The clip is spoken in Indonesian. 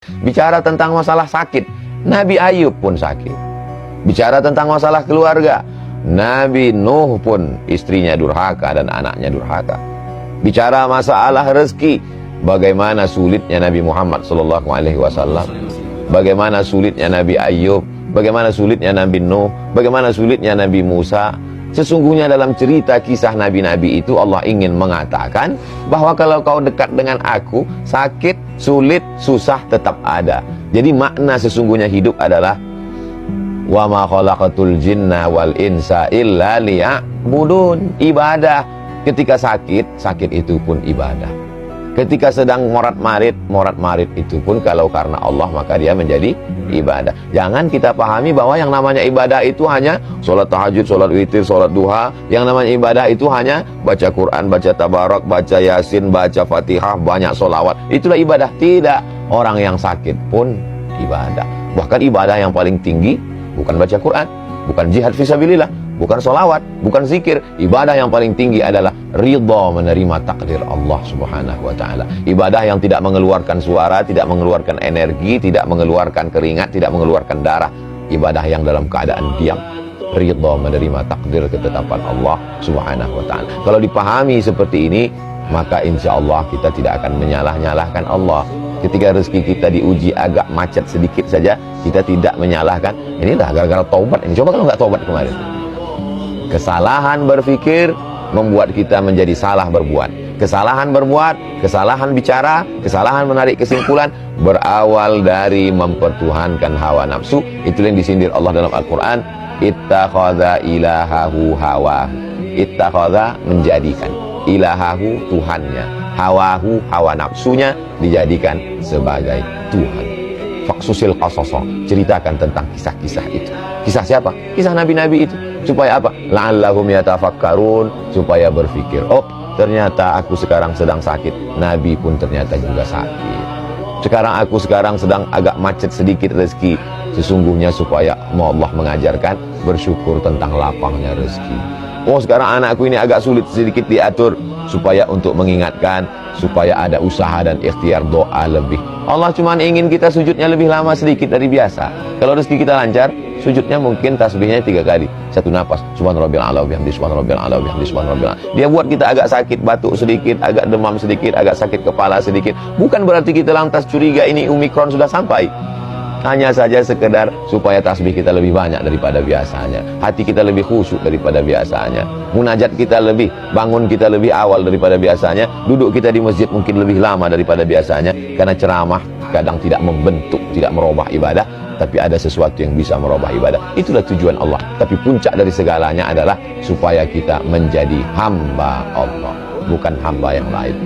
Bicara tentang masalah sakit, Nabi Ayub pun sakit. Bicara tentang masalah keluarga, Nabi Nuh pun istrinya durhaka dan anaknya durhaka. Bicara masalah rezeki, bagaimana sulitnya Nabi Muhammad SAW, bagaimana sulitnya Nabi Ayub, bagaimana sulitnya Nabi Nuh, bagaimana sulitnya Nabi Musa. Sesungguhnya dalam cerita kisah nabi-nabi itu Allah ingin mengatakan bahwa kalau kau dekat dengan aku, sakit, sulit, susah tetap ada. Jadi makna sesungguhnya hidup adalah wa ma khalaqatul jinna wal insa illa liya'budun. Ibadah. Ketika sakit, sakit itu pun ibadah. Ketika sedang morat-marit itu pun kalau karena Allah maka dia menjadi ibadah. Jangan kita pahami bahwa yang namanya ibadah itu hanya sholat tahajud, sholat witir, sholat duha. Yang namanya ibadah itu hanya baca Quran, baca tabarak, baca yasin, baca fatihah, banyak sholawat. Itulah ibadah. Tidak. Orang yang sakit pun ibadah. Bahkan ibadah yang paling tinggi bukan baca Quran, bukan jihad fisabilillah, bukan sholawat, bukan zikir. Ibadah yang paling tinggi adalah ridha menerima takdir Allah subhanahu wa ta'ala. Ibadah yang tidak mengeluarkan suara, tidak mengeluarkan energi, tidak mengeluarkan keringat, tidak mengeluarkan darah. Ibadah yang dalam keadaan diam, ridha menerima takdir ketetapan Allah subhanahu wa ta'ala. Kalau dipahami seperti ini, maka insya Allah kita tidak akan menyalah-nyalahkan Allah. Ketika rezeki kita diuji agak macet sedikit saja, kita tidak menyalahkan, inilah gara-gara taubat. Ini coba kalau nggak taubat kemarin. Kesalahan berpikir membuat kita menjadi salah berbuat. Kesalahan berbuat, kesalahan bicara, kesalahan menarik kesimpulan berawal dari mempertuhankan hawa nafsu. Itulah yang disindir Allah dalam Al-Quran. Ittakhadha ilahahu hawa. Ittakhadha menjadikan ilahahu Tuhannya, hawahu hawa nafsunya dijadikan sebagai Tuhan. Faksusil qasaso, ceritakan tentang kisah-kisah itu. Kisah siapa? Kisah nabi-nabi itu. Supaya apa? La'allahum yatafakkarun, supaya berpikir, oh ternyata aku sekarang sedang sakit, Nabi pun ternyata juga sakit. Sekarang aku sedang agak macet sedikit rezeki, sesungguhnya supaya Allah mengajarkan bersyukur tentang lapangnya rezeki. Oh sekarang anakku ini agak sulit sedikit diatur, supaya untuk mengingatkan, supaya ada usaha dan ikhtiar doa lebih. Allah cuma ingin kita sujudnya lebih lama sedikit dari biasa. Kalau rezeki kita lancar, sujudnya mungkin tasbihnya 3 kali, 1 napas, subhanarabbiyal a'la wa bihamdi, subhanarabbiyal a'la wa bihamdi, subhanarabbiyal a'la. Dia buat kita agak sakit batuk sedikit, agak demam sedikit, agak sakit kepala sedikit. Bukan berarti kita lantas curiga ini Omikron sudah sampai. Hanya saja sekedar supaya tasbih kita lebih banyak daripada biasanya, hati kita lebih khusyuk daripada biasanya, munajat kita lebih, bangun kita lebih awal daripada biasanya, duduk kita di masjid mungkin lebih lama daripada biasanya. Karena ceramah kadang tidak membentuk, tidak merubah ibadah, tapi ada sesuatu yang bisa merubah ibadah. Itulah tujuan Allah. Tapi puncak dari segalanya adalah supaya kita menjadi hamba Allah, bukan hamba yang lain.